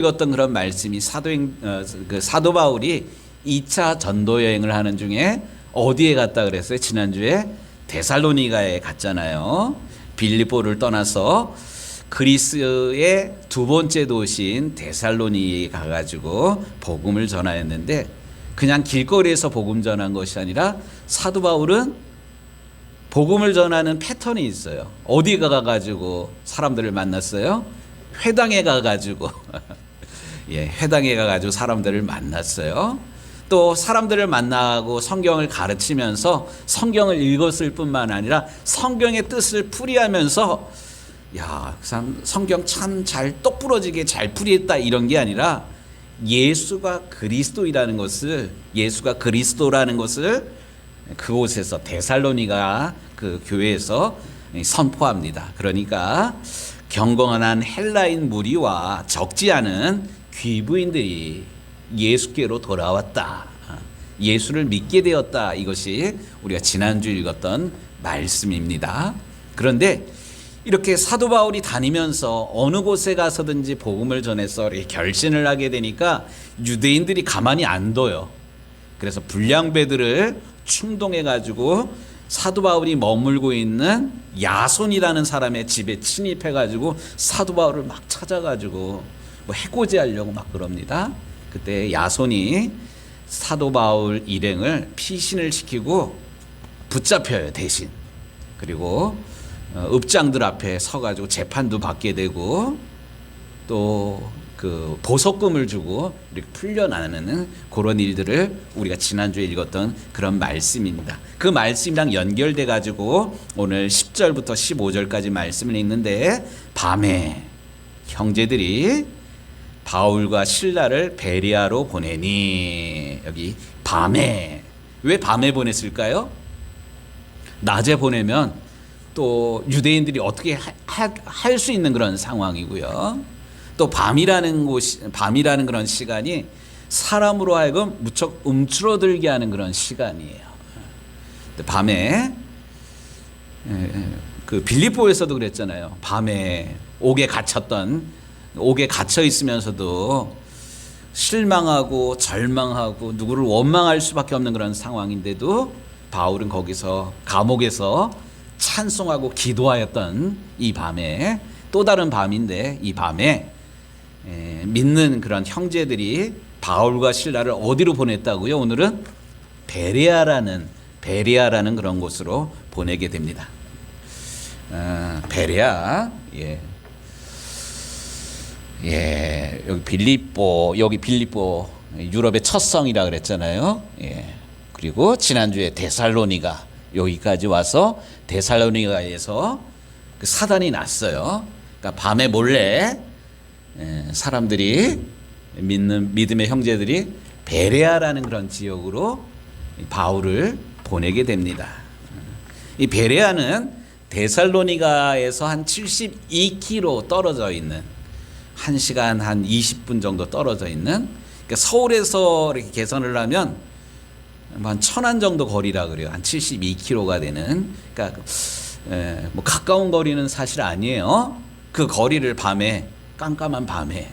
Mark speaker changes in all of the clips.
Speaker 1: 읽었던 그런 말씀이 사도 바울이 2차 전도 여행을 하는 중에 어디에 갔다 그랬어요? 지난주에 데살로니가에 갔잖아요. 빌립보를 떠나서 그리스의 두 번째 도시인 데살로니에 가가지고 복음을 전하였는데, 그냥 길거리에서 복음 전한 것이 아니라 사도 바울은 복음을 전하는 패턴이 있어요. 어디 가가지고 사람들을 만났어요? 회당에 가가지고 회당에 가가지고 사람들을 만났어요. 또 사람들을 만나고 성경을 가르치면서 성경을 읽었을 뿐만 아니라 성경의 뜻을 풀이하면서 성경 참 잘 똑부러지게 잘 풀이했다 이런 게 아니라 예수가 그리스도라는 것을 그곳에서 데살로니가 그 교회에서 선포합니다. 그러니까 경건한 헬라인 무리와 적지 않은 귀부인들이 예수께로 돌아왔다. 예수를 믿게 되었다. 이것이 우리가 지난주 읽었던 말씀입니다. 그런데 이렇게 사도 바울이 다니면서 어느 곳에 가서든지 복음을 전해서 이렇게 결신을 하게 되니까 유대인들이 가만히 안 둬요. 그래서 불량배들을 충동해가지고 사도 바울이 머물고 있는 야손이라는 사람의 집에 침입해가지고 사도 바울을 막 찾아가지고 해코지하려고 막 그럽니다. 그때 야손이 사도 바울 일행을 피신을 시키고 붙잡혀요, 대신. 그리고 읍장들 앞에 서가지고 재판도 받게 되고 또 그 보석금을 주고 이렇게 풀려나는 그런 일들을 우리가 지난주에 읽었던 그런 말씀입니다. 그 말씀이랑 연결돼 가지고 오늘 10절부터 15절까지 말씀을 읽는데, 밤에 형제들이 바울과 실라를 베레아로 보내니, 여기 밤에, 왜 밤에 보냈을까요? 낮에 보내면 또 유대인들이 어떻게 할 수 있는 그런 상황이고요. 또 밤이라는 그런 시간이 사람으로 하여금 무척 움츠러들게 하는 그런 시간이에요. 밤에 그 빌립보에서도 그랬잖아요. 밤에 옥에 갇혀 있으면서도 실망하고 절망하고 누구를 원망할 수밖에 없는 그런 상황인데도 바울은 거기서 감옥에서 찬송하고 기도하였던 이 밤에, 또 다른 밤인데 이 밤에 믿는 그런 형제들이 바울과 실라를 어디로 보냈다고요? 오늘은 베레아라는 그런 곳으로 보내게 됩니다. 베레아, 여기 빌립보 유럽의 첫 성이라 그랬잖아요. 그리고 지난주에 데살로니가, 여기까지 와서 데살로니가에서 그 사단이 났어요. 그러니까 밤에 몰래 사람들이 믿음의 형제들이 베레아라는 그런 지역으로 바울을 보내게 됩니다. 이 베레아는 데살로니가에서 한 72km 떨어져 있는, 1시간 한 20분 정도 떨어져 있는, 그러니까 서울에서 이렇게 계산을 하면 한 천안 정도 거리라 그래요. 한 72km가 되는. 그러니까 가까운 거리는 사실 아니에요. 그 거리를 밤에, 깜깜한 밤에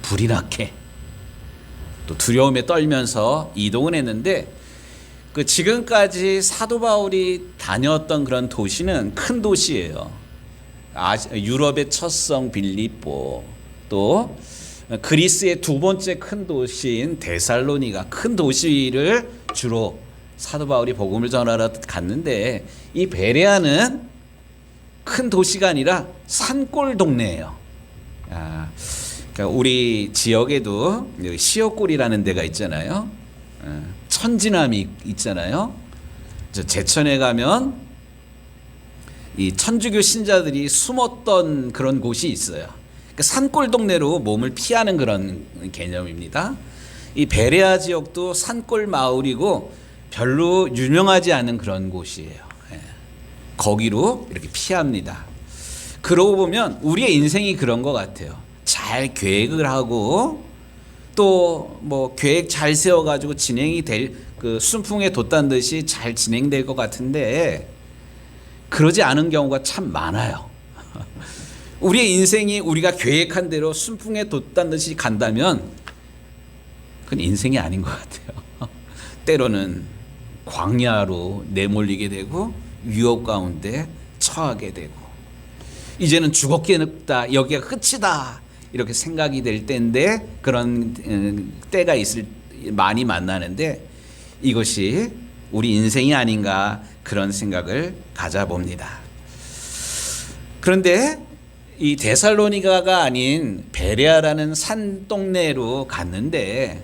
Speaker 1: 불이 나게 또 두려움에 떨면서 이동을 했는데, 그 지금까지 사도 바울이 다녔던 그런 도시는 큰 도시예요. 유럽의 첫 성 빌립보, 또 그리스의 두 번째 큰 도시인 데살로니가, 큰 도시를 주로 사도 바울이 복음을 전하러 갔는데, 이 베레아는 큰 도시가 아니라 산골 동네예요. 그러니까 우리 지역에도 시어골이라는 데가 있잖아요. 천지남이 있잖아요. 제천에 가면 이 천주교 신자들이 숨었던 그런 곳이 있어요. 그러니까 산골 동네로 몸을 피하는 그런 개념입니다. 이 베레아 지역도 산골 마을이고 별로 유명하지 않은 그런 곳이에요. 거기로 이렇게 피합니다. 그러고 보면 우리의 인생이 그런 것 같아요. 잘 계획을 하고 또 계획 잘 세워가지고 진행이 될, 그 순풍에 돛단 듯이 잘 진행될 것 같은데 그러지 않은 경우가 참 많아요. 우리의 인생이 우리가 계획한 대로 순풍에 돛단 듯이 간다면 그건 인생이 아닌 것 같아요. 때로는 광야로 내몰리게 되고 위협 가운데 처하게 되고 이제는 죽었겠다, 여기가 끝이다 이렇게 생각이 될 때인데 그런 때가 많이 만나는데 이것이 우리 인생이 아닌가 그런 생각을 가져봅니다. 그런데 이 데살로니가가 아닌 베레아라는 산 동네로 갔는데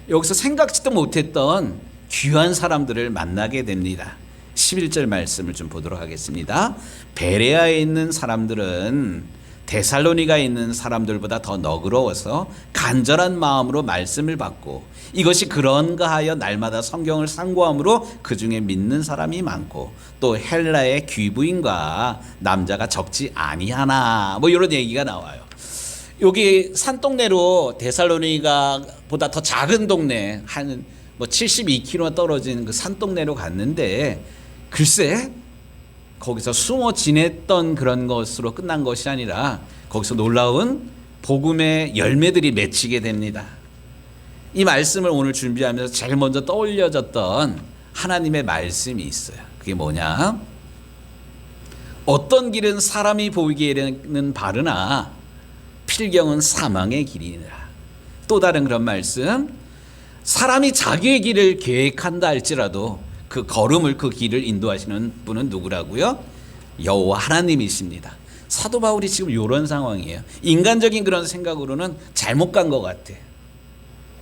Speaker 1: 여기서 생각지도 못했던 귀한 사람들을 만나게 됩니다. 11절 말씀을 좀 보도록 하겠습니다. 베레아에 있는 사람들은 데살로니가에 있는 사람들보다 더 너그러워서 간절한 마음으로 말씀을 받고 이것이 그런가 하여 날마다 성경을 상고함으로 그 중에 믿는 사람이 많고 또 헬라의 귀부인과 남자가 적지 아니하나 뭐 이런 얘기가 나와요. 여기 산동네로 데살로니가보다 더 작은 동네 한 뭐 72km 떨어진 그 산동네로 갔는데 글쎄 거기서 숨어 지냈던 그런 것으로 끝난 것이 아니라 거기서 놀라운 복음의 열매들이 맺히게 됩니다. 이 말씀을 오늘 준비하면서 제일 먼저 떠올려졌던 하나님의 말씀이 있어요. 그게 뭐냐? 어떤 길은 사람이 보기에는 바르나 필경은 사망의 길이니라. 또 다른 그런 말씀, 사람이 자기의 길을 계획한다 할지라도 그 걸음을 그 길을 인도하시는 분은 누구라고요? 여호와 하나님이십니다. 사도 바울이 지금 이런 상황이에요. 인간적인 그런 생각으로는 잘못 간 것 같아.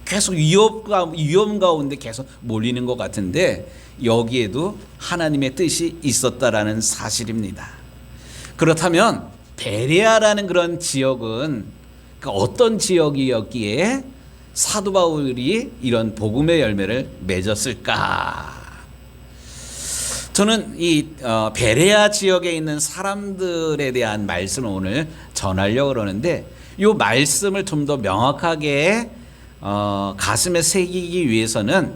Speaker 1: 계속 위험 가운데 계속 몰리는 것 같은데 여기에도 하나님의 뜻이 있었다라는 사실입니다. 그렇다면 베레아라는 그런 지역은 어떤 지역이었기에 사도 바울이 이런 복음의 열매를 맺었을까? 저는 이 베레아 지역에 있는 사람들에 대한 말씀을 오늘 전하려고 그러는데 이 말씀을 좀 더 명확하게 가슴에 새기기 위해서는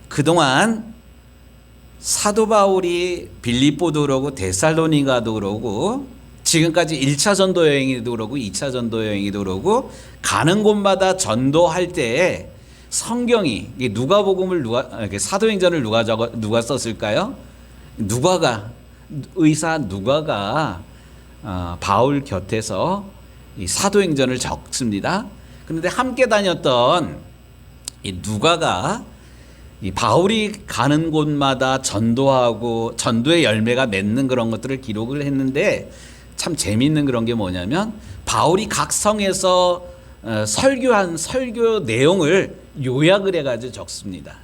Speaker 1: 그동안 사도 바울이 빌립보도 그러고 데살로니가도 그러고 지금까지 1차 전도 여행이도 그러고 2차 전도 여행이도 그러고 가는 곳마다 전도할 때 성경이 누가복음을 사도행전을 누가 썼을까요? 의사 누가가 바울 곁에서 이 사도행전을 적습니다. 그런데 함께 다녔던 이 누가가 이 바울이 가는 곳마다 전도하고 전도의 열매가 맺는 그런 것들을 기록을 했는데 참 재미있는 그런 게 뭐냐면 바울이 각 성에서 설교한 설교 내용을 요약을 해가지고 적습니다.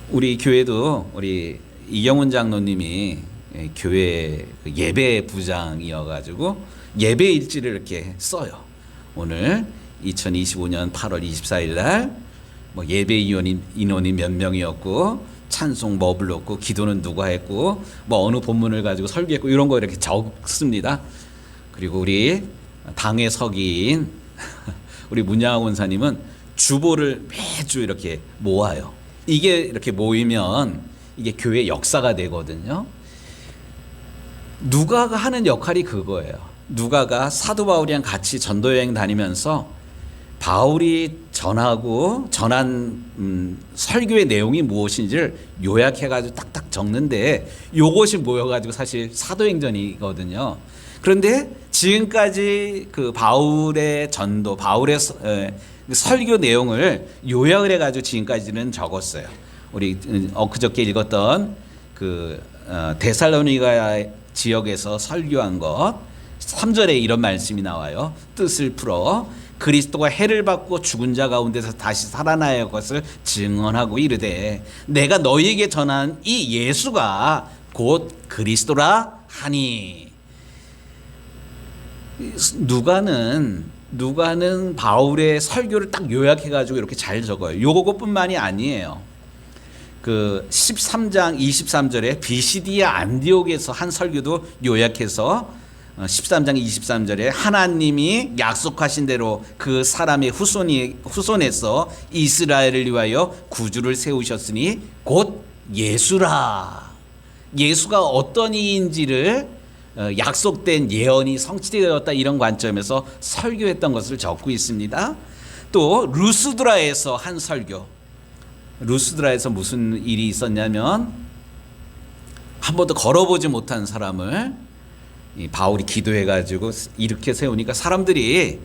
Speaker 1: 우리 교회도 우리 이경훈 장로님이 교회 예배 부장이어가지고 예배 일지를 이렇게 써요. 오늘 2025년 8월 24일 날 뭐 예배 인원이 몇 명이었고 찬송 뭐 불렀고 기도는 누가 했고 뭐 어느 본문을 가지고 설교했고 이런 거 이렇게 적습니다. 그리고 우리 당의 석인 우리 문양학 원사님은 주보를 매주 이렇게 모아요. 이게 이렇게 모이면 이게 교회 역사가 되거든요. 누가가 하는 역할이 그거예요. 누가가 사도 바울이랑 같이 전도여행 다니면서 바울이 전한 설교의 내용이 무엇인지를 요약해가지고 딱딱 적는데 요것이 모여가지고 사실 사도행전이거든요. 그런데 지금까지 그 바울의 전도, 바울의 설교 내용을 요약을 해가지고 지금까지는 적었어요. 우리 엊그저께 읽었던 그 데살로니가 지역에서 설교한 것 3절에 이런 말씀이 나와요. 뜻을 풀어 그리스도가 해를 받고 죽은 자 가운데서 다시 살아나야 할 것을 증언하고 이르되 내가 너희에게 전한 이 예수가 곧 그리스도라 하니. 누가는 바울의 설교를 딱 요약해가지고 이렇게 잘 적어요. 요것뿐만이 아니에요. 그 13장 23절에 비시디아 안디옥에서 한 설교도 요약해서 13장 23절에 하나님이 약속하신 대로 그 사람의 후손에서 이스라엘을 위하여 구주를 세우셨으니 곧 예수라. 예수가 어떤 이인지를 약속된 예언이 성취되었다 이런 관점에서 설교했던 것을 적고 있습니다. 또 루스드라에서 한 설교. 루스드라에서 무슨 일이 있었냐면 한 번도 걸어보지 못한 사람을 이 바울이 기도해가지고 이렇게 세우니까 사람들이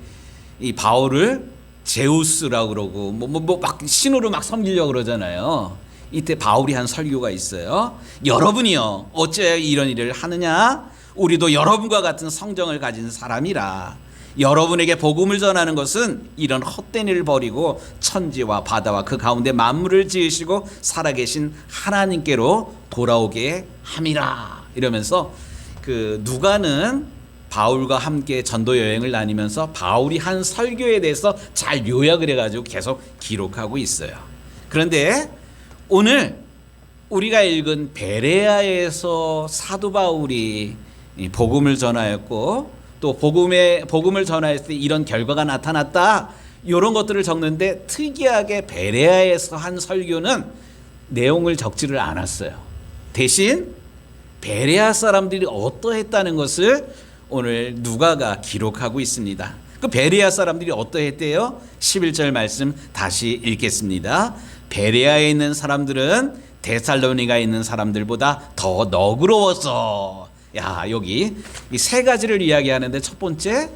Speaker 1: 이 바울을 제우스라고 그러고 막 신으로 막 섬기려고 그러잖아요. 이때 바울이 한 설교가 있어요. 여러분이요 어째 이런 일을 하느냐? 우리도 여러분과 같은 성정을 가진 사람이라. 여러분에게 복음을 전하는 것은 이런 헛된 일을 버리고 천지와 바다와 그 가운데 만물을 지으시고 살아계신 하나님께로 돌아오게 함이라. 이러면서 그 누가는 바울과 함께 전도 여행을 다니면서 바울이 한 설교에 대해서 잘 요약을 해가지고 계속 기록하고 있어요. 그런데 오늘 우리가 읽은 베레아에서 사도 바울이 복음을 전하였고 또 복음을 전하였을 때 이런 결과가 나타났다 이런 것들을 적는데 특이하게 베레아에서 한 설교는 내용을 적지를 않았어요. 대신 베레아 사람들이 어떠했다는 것을 오늘 누가가 기록하고 있습니다. 그 베레아 사람들이 어떠했대요? 11절 말씀 다시 읽겠습니다. 베레아에 있는 사람들은 데살로니가에 있는 사람들보다 더 너그러워서. 야, 여기 이 세 가지를 이야기하는데 첫 번째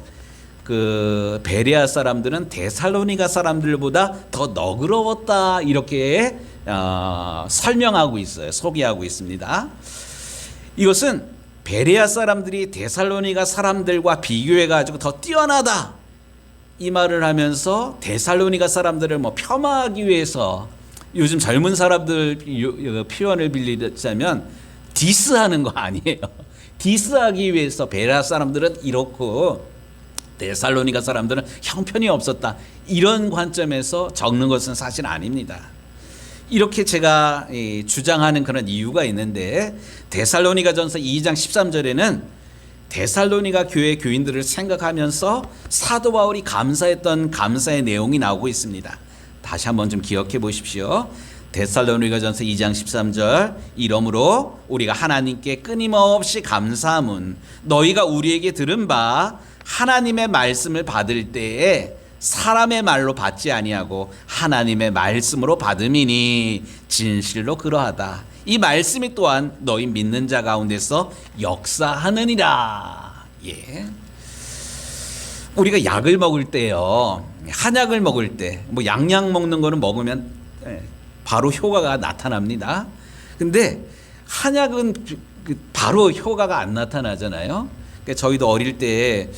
Speaker 1: 그 베레아 사람들은 데살로니가 사람들보다 더 너그러웠다 이렇게 설명하고 있어요. 소개하고 있습니다. 이것은 베레아 사람들이 데살로니가 사람들과 비교해 가지고 더 뛰어나다 이 말을 하면서 데살로니가 사람들을 폄하하기 위해서 요즘 젊은 사람들 표현을 빌리자면 디스하는 거 아니에요. 디스하기 위해서 베레아 사람들은 이렇고 데살로니가 사람들은 형편이 없었다 이런 관점에서 적는 것은 사실 아닙니다. 이렇게 제가 주장하는 그런 이유가 있는데 데살로니가전서 2장 13절에는 데살로니가 교회 교인들을 생각하면서 사도 바울이 감사했던 감사의 내용이 나오고 있습니다. 다시 한번 좀 기억해 보십시오. 데살로니가전서 2장 13절 이러므로 우리가 하나님께 끊임없이 감사함은 너희가 우리에게 들은 바 하나님의 말씀을 받을 때에 사람의 말로 받지 아니하고 하나님의 말씀으로 받음이니 진실로 그러하다. 이 말씀이 또한 너희 믿는 자 가운데서 역사하느니라. 예. 우리가 약을 먹을 때요, 한약을 먹을 때, 양약 먹는 거는 먹으면 바로 효과가 나타납니다. 근데 한약은 바로 효과가 안 나타나잖아요. 그러니까 저희도 어릴 때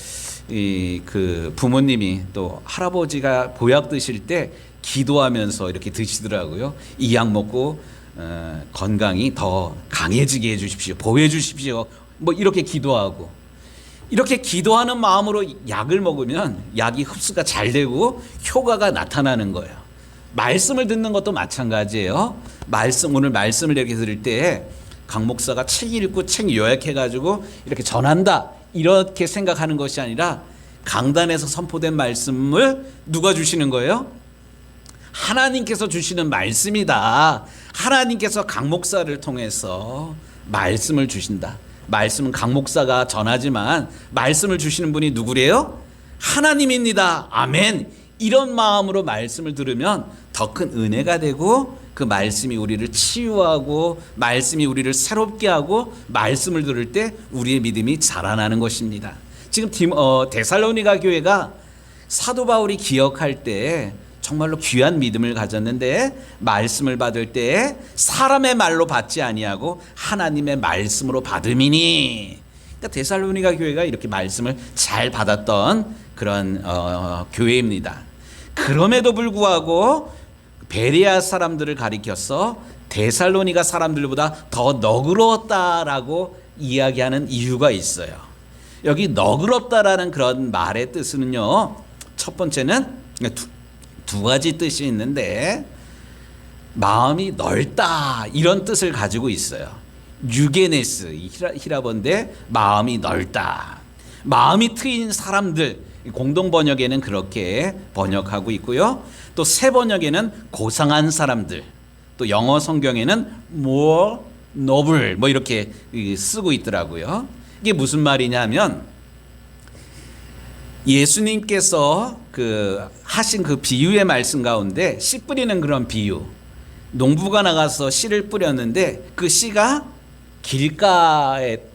Speaker 1: 그 부모님이 또 할아버지가 보약 드실 때 기도하면서 이렇게 드시더라고요. 이 약 먹고 건강이 더 강해지게 해주십시오. 보호해 주십시오. 이렇게 기도하고 이렇게 기도하는 마음으로 약을 먹으면 약이 흡수가 잘 되고 효과가 나타나는 거예요. 말씀을 듣는 것도 마찬가지예요. 오늘 말씀을 이렇게 들을 때 강 목사가 책 읽고 책 요약해가지고 이렇게 전한다 이렇게 생각하는 것이 아니라 강단에서 선포된 말씀을 누가 주시는 거예요? 하나님께서 주시는 말씀이다. 하나님께서 강 목사를 통해서 말씀을 주신다. 말씀은 강 목사가 전하지만 말씀을 주시는 분이 누구래요? 하나님입니다. 아멘. 이런 마음으로 말씀을 들으면 더 큰 은혜가 되고 그 말씀이 우리를 치유하고 말씀이 우리를 새롭게 하고 말씀을 들을 때 우리의 믿음이 자라나는 것입니다. 지금 데살로니가 교회가 사도 바울이 기억할 때 정말로 귀한 믿음을 가졌는데 말씀을 받을 때 사람의 말로 받지 아니하고 하나님의 말씀으로 받음이니. 그러니까 데살로니가 교회가 이렇게 말씀을 잘 받았던 그런 교회입니다. 그럼에도 불구하고 베레아 사람들을 가리켜서 데살로니가 사람들보다 더 너그러웠다라고 이야기하는 이유가 있어요. 여기 너그럽다라는 그런 말의 뜻은요, 첫 번째는 두 가지 뜻이 있는데 마음이 넓다 이런 뜻을 가지고 있어요. 유게네스 히라본데 마음이 넓다. 마음이 트인 사람들, 공동 번역에는 그렇게 번역하고 있고요. 또 새 번역에는 고상한 사람들, 또 영어 성경에는 more noble 이렇게 쓰고 있더라고요. 이게 무슨 말이냐면 예수님께서 하신 그 비유의 말씀 가운데 씨 뿌리는 그런 비유, 농부가 나가서 씨를 뿌렸는데 그 씨가 길가밭에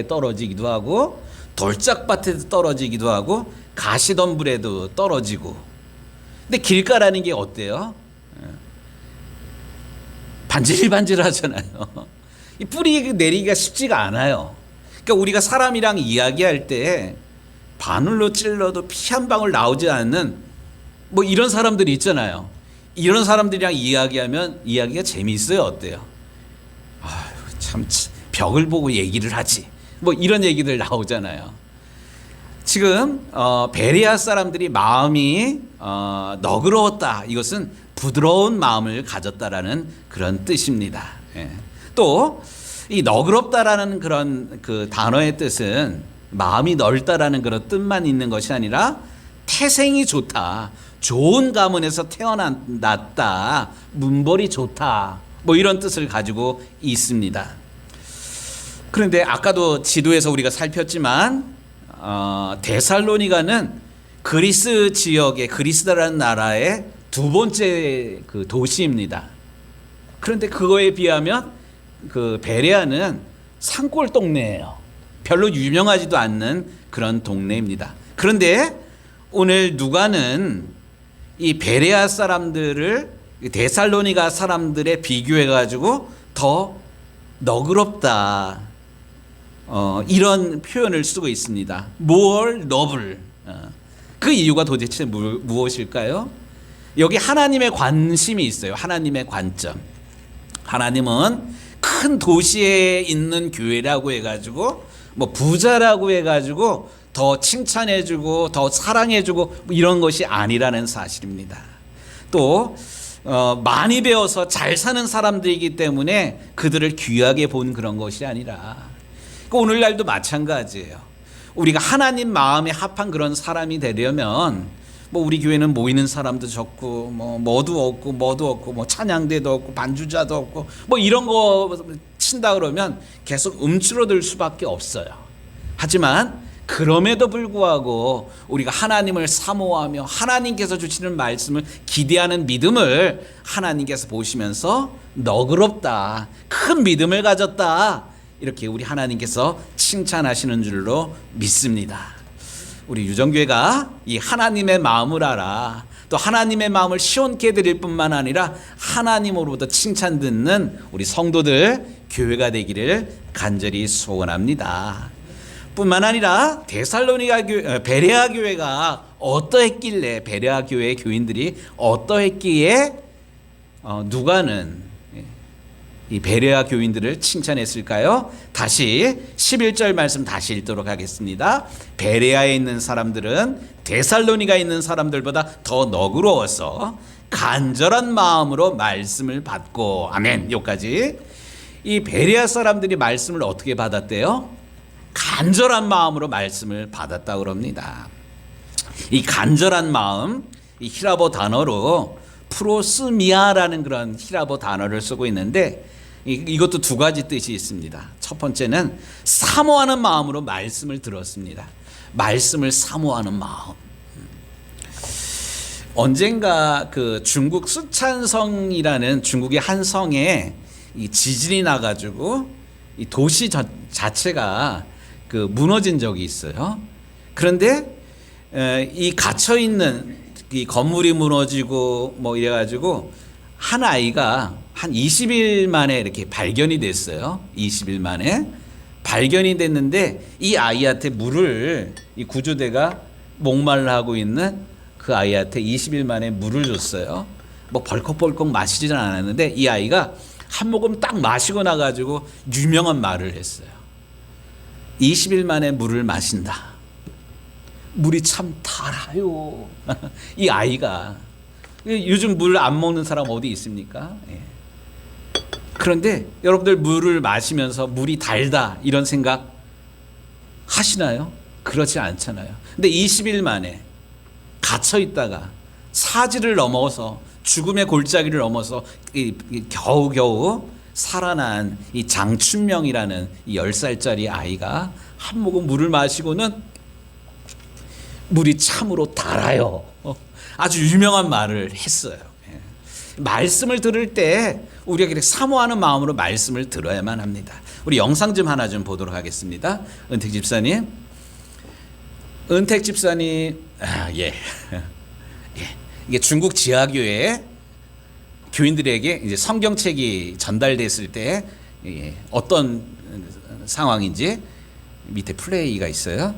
Speaker 1: 떨어지기도 하고 돌짝밭에도 떨어지기도 하고 가시덤불에도 떨어지고. 근데 길가라는 게 어때요? 반질반질하잖아요. 이 뿌리 내리기가 쉽지가 않아요. 그러니까 우리가 사람이랑 이야기할 때 바늘로 찔러도 피 한 방울 나오지 않는 뭐 이런 사람들이 있잖아요. 이런 사람들이랑 이야기하면 이야기가 재미있어요. 어때요? 아유, 참 벽을 보고 얘기를 하지. 뭐 이런 얘기들 나오잖아요. 지금 베레아 사람들이 마음이 너그러웠다. 이것은 부드러운 마음을 가졌다라는 그런 뜻입니다. 예. 또 이 너그럽다라는 그런 그 단어의 뜻은 마음이 넓다라는 그런 뜻만 있는 것이 아니라 태생이 좋다, 좋은 가문에서 태어났다, 문벌이 좋다, 뭐 이런 뜻을 가지고 있습니다. 그런데 아까도 지도에서 우리가 살폈지만 데살로니가는 그리스 지역의 그리스라는 나라의 두 번째 그 도시입니다. 그런데 그거에 비하면 그 베레아는 산골 동네예요. 별로 유명하지도 않는 그런 동네입니다. 그런데 오늘 누가는 이 베레아 사람들을 데살로니가 사람들에 비교해 가지고 더 너그럽다, 이런 표현을 쓰고 있습니다. more noble. 그 이유가 도대체 무엇일까요? 여기 하나님의 관심이 있어요. 하나님의 관점. 하나님은 큰 도시에 있는 교회라고 해가지고 뭐 부자라고 해가지고 더 칭찬해주고 더 사랑해주고 뭐 이런 것이 아니라는 사실입니다. 또 많이 배워서 잘 사는 사람들이기 때문에 그들을 귀하게 본 그런 것이 아니라, 오늘날도 마찬가지예요. 우리가 하나님 마음에 합한 그런 사람이 되려면 뭐 우리 교회는 모이는 사람도 적고 뭐도 없고 뭐 찬양대도 없고 반주자도 없고 뭐 이런 거 친다 그러면 계속 움츠러들 수밖에 없어요. 하지만 그럼에도 불구하고 우리가 하나님을 사모하며 하나님께서 주시는 말씀을 기대하는 믿음을 하나님께서 보시면서 너그럽다, 큰 믿음을 가졌다, 이렇게 우리 하나님께서 칭찬하시는 줄로 믿습니다. 우리 유정교회가 이 하나님의 마음을 알아, 또 하나님의 마음을 시원케 드릴 뿐만 아니라 하나님으로부터 칭찬 듣는 우리 성도들 교회가 되기를 간절히 소원합니다. 뿐만 아니라 데살로니가 교회, 베레아 교회가 어떠했길래, 베레아 교회의 교인들이 어떠했기에 누가는 이 베레아 교인들을 칭찬했을까요? 다시 11절 말씀 다시 읽도록 하겠습니다. 베레아에 있는 사람들은 데살로니가에 있는 사람들보다 더 너그러워서 간절한 마음으로 말씀을 받고. 아멘. 여기까지. 이 베레아 사람들이 말씀을 어떻게 받았대요? 간절한 마음으로 말씀을 받았다고 합니다. 이 간절한 마음, 이 히라보 단어로 프로스미아라는 그런 히라보 단어를 쓰고 있는데, 이것도 두 가지 뜻이 있습니다. 첫 번째는 사모하는 마음으로 말씀을 들었습니다. 말씀을 사모하는 마음. 언젠가 그 중국 수촨성이라는 중국의 한 성에 이 지진이 나가지고 이 도시 자체가 그 무너진 적이 있어요. 그런데 이 갇혀 있는 이 건물이 무너지고 뭐 이래가지고 한 아이가 한 20일 만에 이렇게 발견이 됐어요. 20일 만에 발견이 됐는데 이 아이한테 물을, 이 구조대가 목말라 하고 있는 그 아이한테 20일 만에 물을 줬어요. 뭐 벌컥벌컥 마시지는 않았는데 이 아이가 한 모금 딱 마시고 나가지고 유명한 말을 했어요. 20일 만에 물을 마신다. 물이 참 달아요. 이 아이가. 요즘 물 안 먹는 사람 어디 있습니까? 예. 그런데 여러분들 물을 마시면서 물이 달다 이런 생각 하시나요? 그렇지 않잖아요. 근데 20일 만에 갇혀 있다가 사지를 넘어서 죽음의 골짜기를 넘어서 겨우겨우 살아난 이 장춘명이라는 이 10살짜리 아이가 한 모금 물을 마시고는 물이 참으로 달아요. 아주 유명한 말을 했어요. 말씀을 들을 때 우리가 이렇게 사모하는 마음으로 말씀을 들어야만 합니다. 우리 영상 좀 하나 좀 보도록 하겠습니다. 은택 집사님. 은택 집사님, 예. 이게 중국 지하교회 교인들에게 이제 성경책이 전달됐을 때 어떤 상황인지 밑에 플레이가 있어요.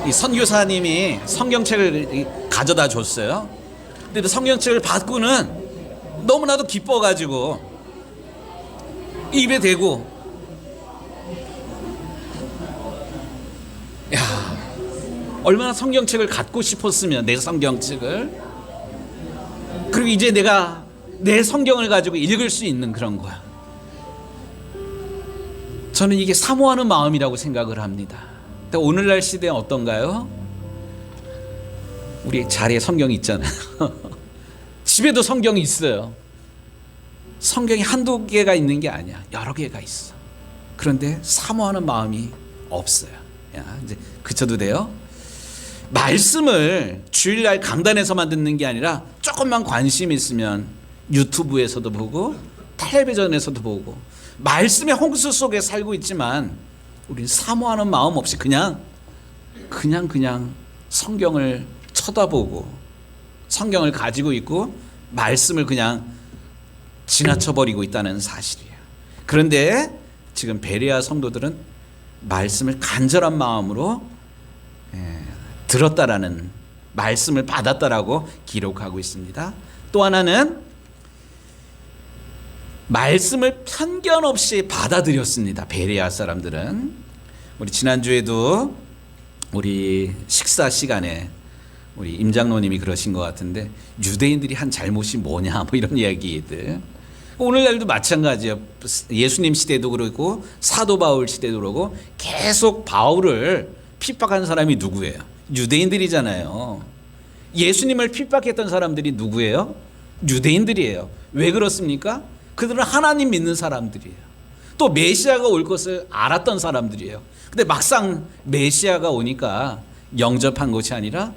Speaker 1: 이 선교사님이 성경책을 가져다 줬어요. 근데 성경책을 받고는 너무나도 기뻐가지고 입에 대고, 야, 얼마나 성경책을 갖고 싶었으면, 내 성경책을. 그리고 이제 내가 내 성경을 가지고 읽을 수 있는 그런 거야. 저는 이게 사모하는 마음이라고 생각을 합니다. 근데 오늘날 시대는 어떤가요? 우리 자리에 성경이 있잖아요. 집에도 성경이 있어요. 성경이 한두 개가 있는 게 아니야. 여러 개가 있어. 그런데 사모하는 마음이 없어요. 야, 이제 그쳐도 돼요? 말씀을 주일날 강단에서만 듣는 게 아니라 조금만 관심 있으면 유튜브에서도 보고 텔레비전에서도 보고 말씀의 홍수 속에 살고 있지만 우리는 사모하는 마음 없이 그냥 성경을 쳐다보고 성경을 가지고 있고 말씀을 그냥 지나쳐버리고 있다는 사실이에요. 그런데 지금 베레아 성도들은 말씀을 간절한 마음으로 들었다라는, 말씀을 받았다라고 기록하고 있습니다. 또 하나는 말씀을 편견 없이 받아들였습니다. 베레아 사람들은. 우리 지난주에도 우리 식사 시간에 우리 임장로님이 그러신 것 같은데, 유대인들이 한 잘못이 뭐냐 뭐 이런 이야기들. 오늘날도 마찬가지예요. 예수님 시대도 그러고 사도 바울 시대도 그러고 계속 바울을 핍박한 사람이 누구예요? 유대인들이잖아요. 예수님을 핍박했던 사람들이 누구예요? 유대인들이에요. 왜 그렇습니까? 그들은 하나님 믿는 사람들이에요. 또 메시아가 올 것을 알았던 사람들이에요. 근데 막상 메시아가 오니까 영접한 것이 아니라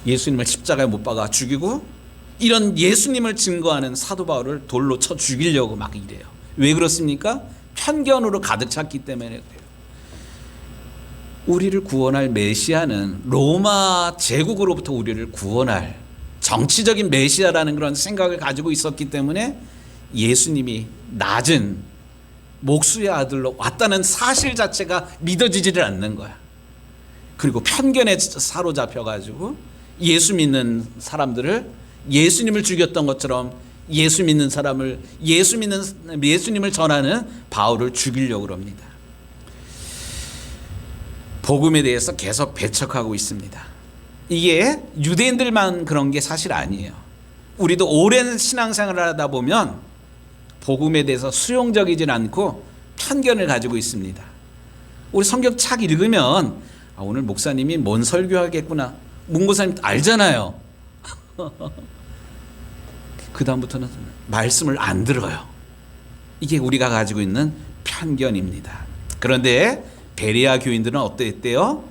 Speaker 1: 예수님을 십자가에 못 박아 죽이고, 이런 예수님을 증거하는 사도 바울을 돌로 쳐 죽이려고 막 이래요. 왜 그렇습니까? 편견으로 가득 찼기 때문에 그래요. 우리를 구원할 메시아는 로마 제국으로부터 우리를 구원할 정치적인 메시아라는 그런 생각을 가지고 있었기 때문에 예수님이 낮은 목수의 아들로 왔다는 사실 자체가 믿어지지를 않는 거야. 그리고 편견에 사로잡혀가지고 예수 믿는 사람들을 예수님을 죽였던 것처럼 예수 믿는 사람을 예수님을 전하는 바울을 죽이려고 합니다. 복음에 대해서 계속 배척하고 있습니다. 이게 유대인들만 그런 게 사실 아니에요. 우리도 오랜 신앙생활을 하다 보면 복음에 대해서 수용적이진 않고 편견을 가지고 있습니다. 우리 성경 착 읽으면 오늘 목사님이 뭔 설교하겠구나, 문고사님 알잖아요. 그 다음부터는 말씀을 안 들어요. 이게 우리가 가지고 있는 편견입니다. 그런데 베레아 교인들은 어땠대요?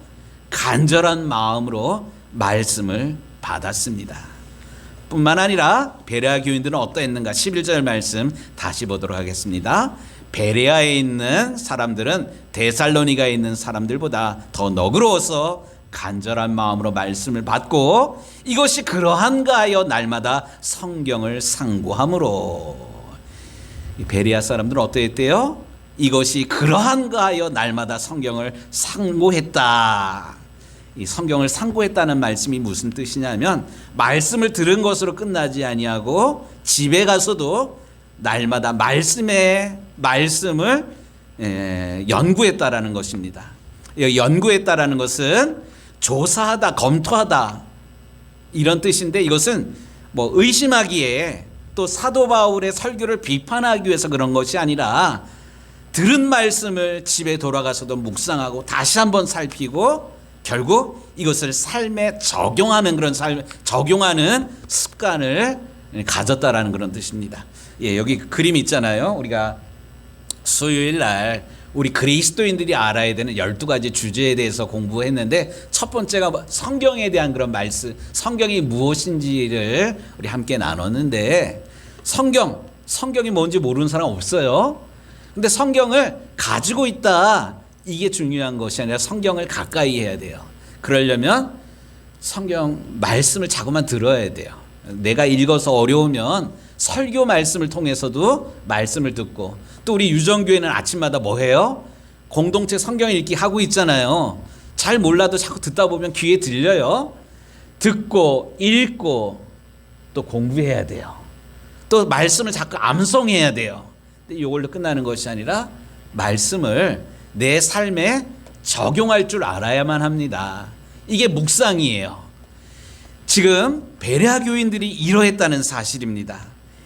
Speaker 1: 간절한 마음으로 말씀을 받았습니다. 뿐만 아니라 베레아 교인들은 어떠했는가? 11절 말씀 다시 보도록 하겠습니다. 베레아에 있는 사람들은 데살로니가에 있는 사람들보다 더 너그러워서 간절한 마음으로 말씀을 받고, 이것이 그러한가 하여 날마다 성경을 상고함으로. 베레아 사람들은 어떠했대요? 이것이 그러한가 하여 날마다 성경을 상고했다. 이 성경을 상고했다는 말씀이 무슨 뜻이냐면, 말씀을 들은 것으로 끝나지 아니하고 집에 가서도 날마다 말씀을 연구했다라는 것입니다. 연구했다라는 것은 조사하다, 검토하다 이런 뜻인데, 이것은 뭐 의심하기에 또 사도 바울의 설교를 비판하기 위해서 그런 것이 아니라 들은 말씀을 집에 돌아가서도 묵상하고 다시 한번 살피고 결국 이것을 삶에 적용하는 그런 적용하는 습관을 가졌다라는 그런 뜻입니다. 예, 여기 그림 있잖아요. 우리가 수요일 날 우리 그리스도인들이 알아야 되는 12가지 주제에 대해서 공부했는데, 첫 번째가 성경에 대한 그런 말씀, 성경이 무엇인지를 우리 함께 나눴는데, 성경이 뭔지 모르는 사람 없어요. 근데 성경을 가지고 있다, 이게 중요한 것이 아니라 성경을 가까이 해야 돼요. 그러려면 성경 말씀을 자꾸만 들어야 돼요. 내가 읽어서 어려우면 설교 말씀을 통해서도 말씀을 듣고, 또 우리 유정교회는 아침마다 뭐 해요? 공동체 성경 읽기 하고 있잖아요. 잘 몰라도 자꾸 듣다 보면 귀에 들려요. 듣고 읽고 또 공부해야 돼요. 또 말씀을 자꾸 암송해야 돼요. 근데 이걸로 끝나는 것이 아니라 말씀을 내 삶에 적용할 줄 알아야만 합니다. 이게 묵상이에요. 지금 베레아 교인들이 이러했다는 사실입니다.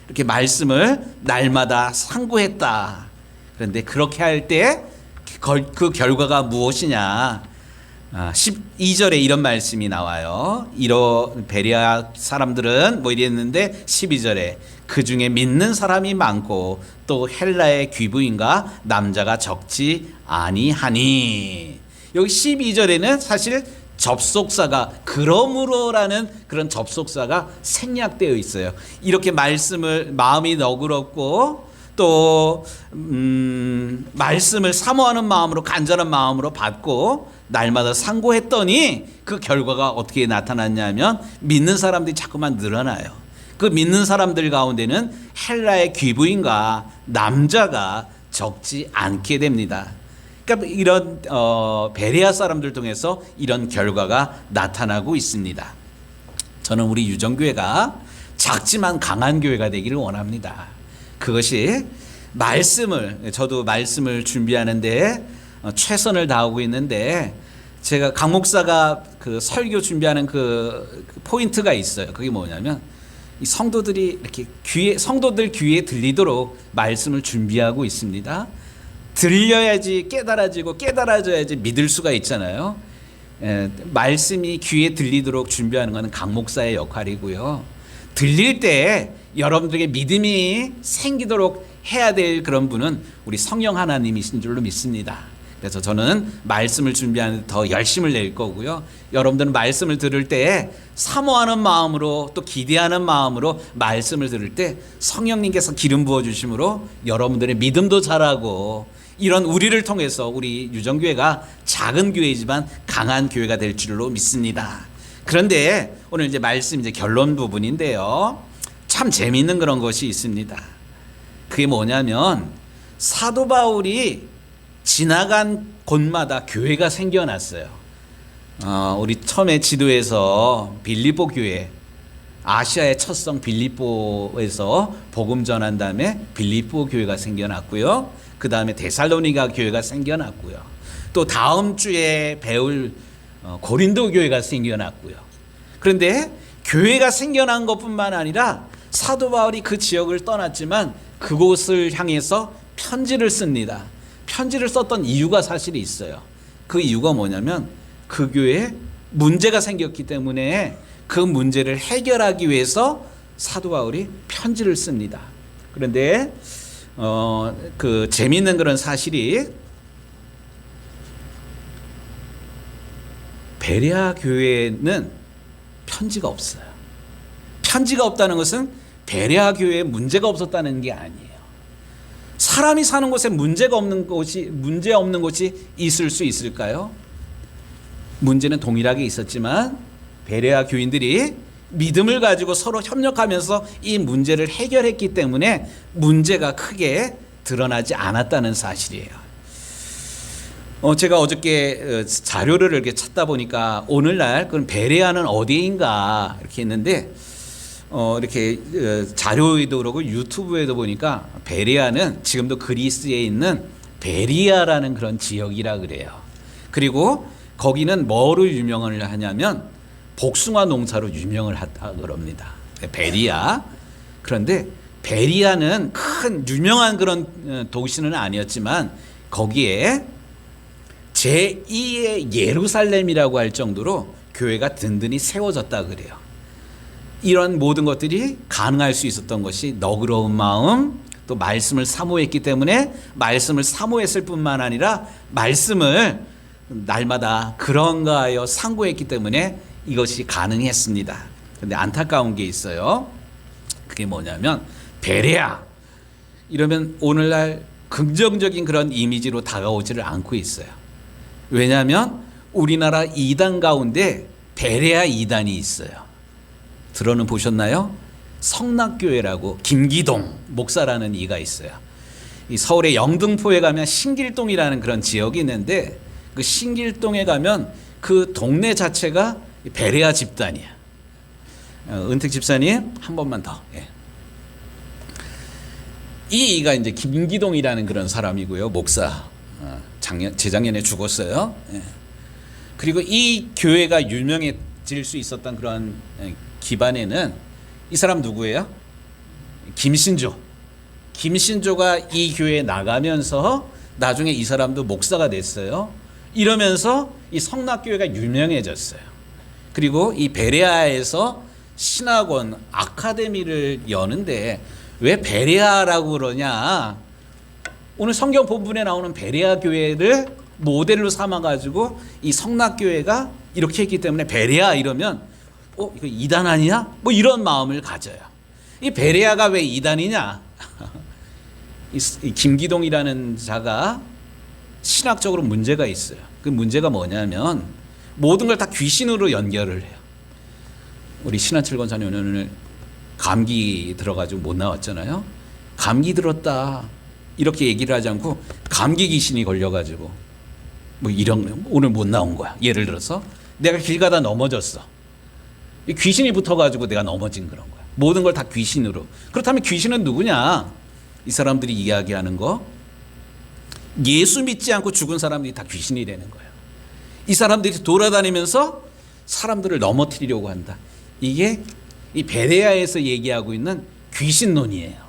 Speaker 1: 이렇게 말씀을 날마다 상고했다. 그런데 그렇게 할 때 그 결과가 무엇이냐? 12절에 이런 말씀이 나와요. 베레아 사람들은 뭐 이랬는데, 12절에 그 중에 믿는 사람이 많고 또 헬라의 귀부인과 남자가 적지 아니하니. 여기 12절에는 사실 접속사가 그러므로라는 그런 접속사가 생략되어 있어요. 이렇게 말씀을 마음이 너그럽고 또 말씀을 사모하는 마음으로, 간절한 마음으로 받고 날마다 상고했더니 그 결과가 어떻게 나타났냐면, 믿는 사람들이 자꾸만 늘어나요. 그 믿는 사람들 가운데는 헬라의 귀부인과 남자가 적지 않게 됩니다. 그러니까 이런 베레아 사람들 통해서 이런 결과가 나타나고 있습니다. 저는 우리 유정교회가 작지만 강한 교회가 되기를 원합니다. 그것이 저도 말씀을 준비하는데 최선을 다하고 있는데, 제가 강 목사가 그 설교 준비하는 그 포인트가 있어요. 그게 뭐냐면, 이 성도들이 이렇게 성도들 귀에 들리도록 말씀을 준비하고 있습니다. 들려야지 깨달아지고, 깨달아져야지 믿을 수가 있잖아요. 말씀이 귀에 들리도록 준비하는 것은 강 목사의 역할이고요. 들릴 때 여러분들에게 믿음이 생기도록 해야 될 그런 분은 우리 성령 하나님이신 줄로 믿습니다. 그래서 저는 말씀을 준비하는데 더 열심을 낼 거고요. 여러분들은 말씀을 들을 때 사모하는 마음으로, 또 기대하는 마음으로 말씀을 들을 때 성령님께서 기름 부어주심으로 여러분들의 믿음도 자라고, 이런 우리를 통해서 우리 유정교회가 작은 교회지만 강한 교회가 될 줄로 믿습니다. 그런데 오늘 이제 말씀 이제 결론 부분인데요. 참 재미있는 그런 것이 있습니다. 그게 뭐냐면, 사도 바울이 지나간 곳마다 교회가 생겨났어요. 우리 처음에 지도에서 빌립보 교회, 아시아의 첫 성 빌립보에서 복음 전한 다음에 빌립보 교회가 생겨났고요. 그 다음에 데살로니가 교회가 생겨났고요. 또 다음 주에 배울 고린도 교회가 생겨났고요. 그런데 교회가 생겨난 것뿐만 아니라 사도 바울이 그 지역을 떠났지만 그곳을 향해서 편지를 씁니다. 편지를 썼던 이유가 사실 있어요. 그 이유가 뭐냐면, 그 교회에 문제가 생겼기 때문에 그 문제를 해결하기 위해서 사도 바울이 편지를 씁니다. 그런데 그 재미있는 그런 사실이, 베레아 교회는 편지가 없어요. 편지가 없다는 것은 베레아 교회에 문제가 없었다는 게 아니에요. 사람이 사는 곳에 문제 없는 곳이 있을 수 있을까요? 문제는 동일하게 있었지만 베레아 교인들이 믿음을 가지고 서로 협력하면서 이 문제를 해결했기 때문에 문제가 크게 드러나지 않았다는 사실이에요. 제가 어저께 자료를 이렇게 찾다 보니까 오늘날 그럼 베레아는 어디인가 이렇게 했는데, 이렇게 자료에도 그러고 유튜브에도 보니까 베레아는 지금도 그리스에 있는 베리아라는 그런 지역이라 그래요. 그리고 거기는 뭐로 유명을 하냐면 복숭아 농사로 유명을 하다 그럽니다. 베리아. 그런데 베리아는 큰 유명한 그런 도시는 아니었지만 거기에 제2의 예루살렘이라고 할 정도로 교회가 든든히 세워졌다 그래요. 이런 모든 것들이 가능할 수 있었던 것이 너그러운 마음, 또 말씀을 사모했기 때문에 말씀을 사모했을 뿐만 아니라 말씀을 날마다 그런가 하여 상고했기 때문에 이것이 가능했습니다. 근데 안타까운 게 있어요. 그게 뭐냐면 베레아 이러면 오늘날 긍정적인 그런 이미지로 다가오지를 않고 있어요. 왜냐하면 우리나라 이단 가운데 베레아 이단이 있어요. 들어는 보셨나요? 성낙교회라고 김기동 목사라는 이가 있어요. 이 서울의 영등포에 가면 신길동이라는 그런 지역이 있는데 그 신길동에 가면 그 동네 자체가 베레아 집단이야. 은택 집사님 한 번만 더. 예. 이 이가 이제 김기동이라는 그런 사람이고요. 목사. 재작년에 죽었어요. 예. 그리고 이 교회가 유명해질 수 있었던 그런 기반에는 이 사람 누구예요? 김신조. 김신조가 이 교회에 나가면서 나중에 이 사람도 목사가 됐어요. 이러면서 이 성낙교회가 유명해졌어요. 그리고 이 베레아에서 신학원 아카데미를 여는데 왜 베레아라고 그러냐? 오늘 성경 본문에 나오는 베레아 교회를 모델로 삼아가지고 이 성낙교회가 이렇게 했기 때문에 베레아 이러면 이거 이단 아니야? 뭐 이런 마음을 가져요. 이 베레아가 왜 이단이냐? 이 김기동이라는 자가 신학적으로 문제가 있어요. 그 문제가 뭐냐면 모든 걸 다 귀신으로 연결을 해요. 우리 신한철 권사님 오늘 감기 들어가지고 못 나왔잖아요. 감기 들었다 이렇게 얘기를 하지 않고 감기 귀신이 걸려가지고 뭐 이런 오늘 못 나온 거야. 예를 들어서 내가 길 가다 넘어졌어. 귀신이 붙어가지고 내가 넘어진 그런 거야. 모든 걸 다 귀신으로. 그렇다면 귀신은 누구냐? 이 사람들이 이야기하는 거 예수 믿지 않고 죽은 사람들이 다 귀신이 되는 거예요. 이 사람들이 돌아다니면서 사람들을 넘어뜨리려고 한다. 이게 이 베레아에서 얘기하고 있는 귀신론이에요.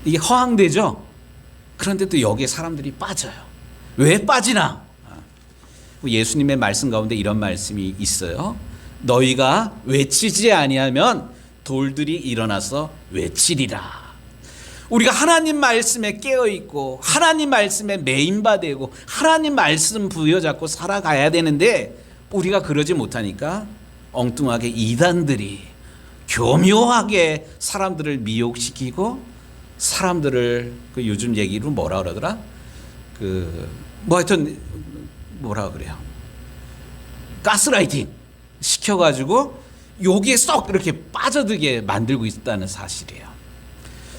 Speaker 1: 이게 허황되죠? 그런데 또 여기에 사람들이 빠져요. 왜 빠지나? 예수님의 말씀 가운데 이런 말씀이 있어요. 너희가 외치지 아니하면 돌들이 일어나서 외치리라. 우리가 하나님 말씀에 깨어있고 하나님 말씀에 메인바되고 하나님 말씀 부여잡고 살아가야 되는데 우리가 그러지 못하니까 엉뚱하게 이단들이 교묘하게 사람들을 미혹시키고 사람들을 그 요즘 얘기로 뭐라 그러더라? 뭐 하여튼 뭐라 그래요? 가스라이팅 시켜가지고 여기에 쏙 이렇게 빠져들게 만들고 있다는 사실이에요.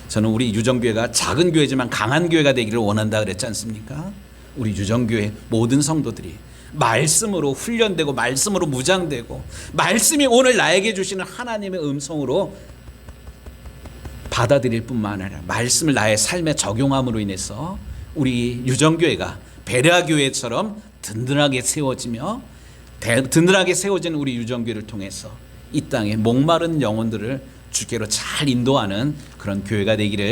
Speaker 1: 저는 우리 유정교회가 작은 교회지만 강한 교회가 되기를 원한다 그랬지 않습니까? 우리 유정교회 모든 성도들이 말씀으로 훈련되고 말씀으로 무장되고 말씀이 오늘 나에게 주시는 하나님의 음성으로 받아들일 뿐만 아니라 말씀을 나의 삶에 적용함으로 인해서 우리 유정교회가 베레아 교회처럼 든든하게 세워지며 든든하게 세워진 우리 유정교회를 통해서 이 땅에 목마른 영혼들을 주께로 잘 인도하는 그런 교회가 되기를